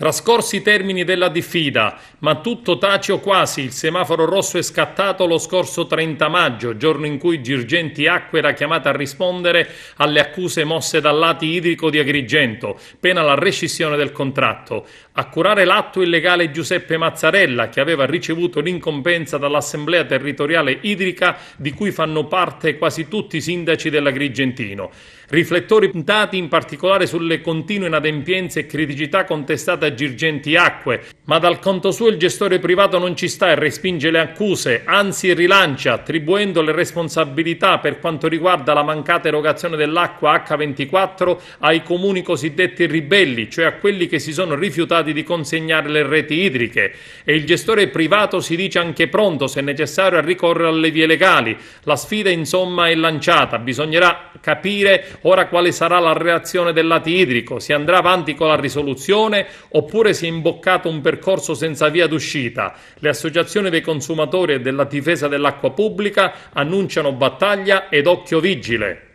Trascorsi i termini della diffida, ma tutto tace o quasi, il semaforo rosso è scattato lo scorso 30 maggio, giorno in cui Girgenti Acque era chiamata a rispondere alle accuse mosse dal Lati Idrico di Agrigento, pena la rescissione del contratto. A curare l'atto illegale Giuseppe Mazzarella, che aveva ricevuto l'incombenza dall'Assemblea Territoriale Idrica, di cui fanno parte quasi tutti i sindaci dell'Agrigentino. Riflettori puntati in particolare sulle continue inadempienze e criticità contestate a Girgenti Acque, ma dal canto suo il gestore privato non ci sta e respinge le accuse, anzi rilancia, attribuendo le responsabilità per quanto riguarda la mancata erogazione dell'acqua H24 ai comuni cosiddetti ribelli, cioè a quelli che si sono rifiutati di consegnare le reti idriche. E il gestore privato si dice anche pronto, se necessario, a ricorrere alle vie legali. La sfida insomma è lanciata, bisognerà capire ora quale sarà la reazione del Lati Idrico, si andrà avanti con la risoluzione oppure si è imboccato un percorso senza via d'uscita. Le associazioni dei consumatori e della difesa dell'acqua pubblica annunciano battaglia ed occhio vigile.